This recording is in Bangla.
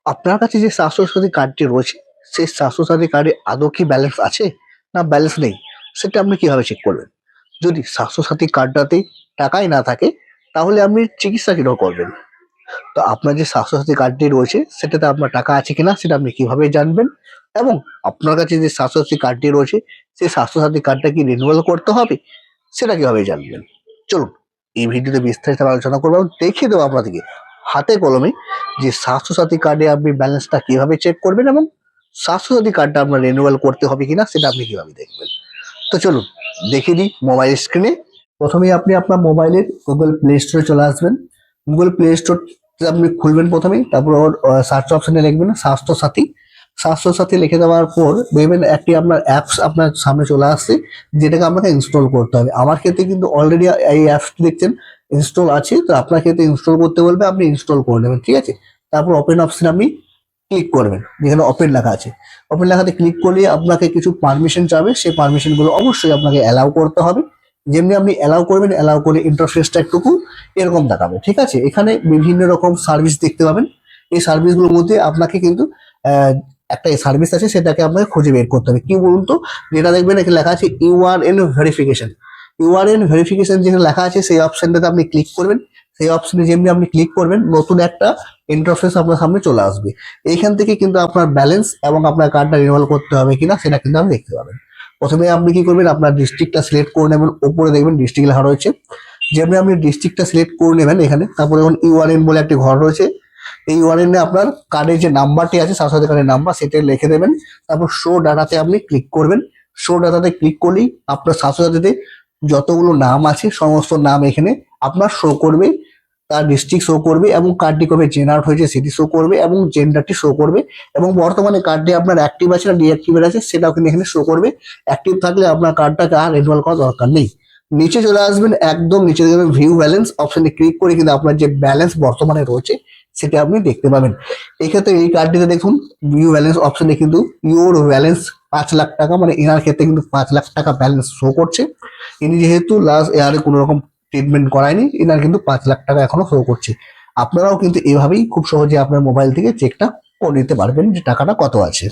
আপনার কাছে যে স্বাস্থ্যসাথী কার্ডটি রয়েছে, সেই স্বাস্থ্যসাথী কার্ডে আদৌ কি ব্যালেন্স আছে না ব্যালেন্স নেই? সেটা আপনি কিভাবে চেক করবেন? যদি স্বাস্থ্যসাথী কার্ডটাতে টাকাই না থাকে, তাহলে আপনি চিকিৎসা কিভাবে করবেন? তো আপনার যে স্বাস্থ্যসাথী কার্ডটি রয়েছে, সেটাতে আপনার টাকা আছে কিনা সেটা আপনি কিভাবে জানবেন? এবং আপনার কাছে যে স্বাস্থ্যসাথী কার্ডটি রয়েছে, সেই স্বাস্থ্যসাথী কার্ডটা কি রিনিউয়াল করতে হবে? সেটা কিভাবে জানবেন? চলুন, এই ভিডিওতে বিস্তারিত আলোচনা করবো এবং দেখিয়ে দেবো আপনাদেরকে হাতে কলমে যে স্বাস্থ্যসাথী কার্ডে আপনি ব্যালেন্সটা কিভাবে চেক করবেন এবং স্বাস্থ্যসাথী কার্ডটা আপনার রিনিউয়াল করতে হবে কিনা সেটা আপনি কিভাবে দেখবেন। তো চলুন দেখিয়ে দিই মোবাইল স্ক্রিনে। প্রথমেই আপনি আপনার মোবাইলের গুগল প্লে স্টোরে চলে আসবেন। গুগল প্লে স্টোর আপনি খুলবেন প্রথমেই, তারপর সার্চ অপশনে লিখবেন স্বাস্থ্যসাথী। স্বাস্থ্যসাথী লিখে দেওয়ার পর দেখবেন একটি আপনার অ্যাপস আপনার সামনে চলে আসছে, যেটাকে আপনাকে ইনস্টল করতে হবে। আমার ক্ষেত্রে কিন্তু অলরেডি এই অ্যাপসটি দেখছেন ইনস্টল আছে, তো আপনার ক্ষেত্রে ইনস্টল করতে বলবে, আপনি ইনস্টল করে নেবেন, ঠিক আছে। তারপর ওপেন অপশন আপনি ক্লিক করবেন, যেখানে ওপেন লেখা আছে। ওপেন লেখাতে ক্লিক করলে আপনাকে কিছু পারমিশন চাবে, সেই পারমিশনগুলো অবশ্যই আপনাকে অ্যালাউ করতে হবে। যেমনি আপনি অ্যালাউ করবেন, অ্যালাউ করে ইন্টারফেসটা একটুকু এরকম দেখাবে, ঠিক আছে। এখানে বিভিন্ন রকম সার্ভিস দেখতে পাবেন। এই সার্ভিসগুলোর মধ্যে আপনাকে কিন্তু আহ, একটা সার্ভিস আছে, সেটাকে আপনাকে খুঁজে বের করতে হবে। কি বলুন তো, যেটা দেখবেন এখানে লেখা আছে ইউআরএন ভেরিফিকেশন। ইউআরএন ভেরিফিকেশন যেখানে লেখা আছে, সেই অপশনটাতে আপনি ক্লিক করবেন। সেই অপশনে যেমনি আপনি ক্লিক করবেন, নতুন একটা ইন্টারফেস আপনার সামনে চলে আসবে। এইখান থেকে কিন্তু আপনার ব্যালেন্স এবং আপনার কার্ডটা রিনিউয়াল করতে হবে কিনা সেটা কিন্তু আপনি দেখতে পাবেন। প্রথমে আপনি কি করবেন, আপনার ডিস্ট্রিক্টটা সিলেক্ট করে নেবেন। উপরে দেখবেন ডিস্ট্রিক্ট লেখা রয়েছে, যেমনি আপনি ডিস্ট্রিক্টটা সিলেক্ট করে নেবেন এখানে। তারপরে এখন ইউআরএন বলে একটি ঘর রয়েছে, এই ইউআরএন এ আপনার কার্ডের যে নাম্বারটি আছে, স্বাস্থ্যসাথী কার্ডের নাম্বার, সেটা লিখে দেবেন। তারপর শো ডাটাতে আপনি ক্লিক করবেন। শো ডাটাতে ক্লিক করলেই আপনার স্বাস্থ্যসাথীতে যতগুলো নাম আছে সমস্ত নাম এখানে আপনার শো করবে। তার ডিস্ট্রিক্ট শো করবে এবং কার্ডটি কবে জেনারেট হয়েছে সেটি শো করবে এবং জেন্ডারটি শো করবে। এবং বর্তমানে কার্ডটি আপনার অ্যাক্টিভ আছে না ডিঅ্যাক্টিভ আছে সেটাও কিন্তু এখানে শো করবে। অ্যাক্টিভ থাকলে আপনার কার্ডটাকে আর রিনিউয়াল করার দরকার নেই। নিচে চলে আসবেন, একদম নিচে দেখবেন ভিউ ব্যালেন্স অপশনে ক্লিক করে কিন্তু আপনার যে ব্যালেন্স বর্তমানে রয়েছে সেটা আপনি দেখতে পাবেন। এক্ষেত্রে এই কার্ডটিতে দেখুন ভিউ ব্যালেন্স অপশনে কিন্তু ইউর ব্যালেন্স 5 লাখ টাকা, মানে এনার ক্ষেত্রে কিন্তু 5 লাখ টাকা ব্যালেন্স শো করছে। ইনি যেহেতু লাস্ট এয়ারে কোনো রকম ট্রিটমেন্ট করায়নি, এনার কিন্তু 5 লাখ টাকা এখনো শো করছে। আপনারাও কিন্তু এভাবেই খুব সহজে আপনার মোবাইল থেকে চেকটা করে নিতে পারবেন যে টাকাটা কত আছে।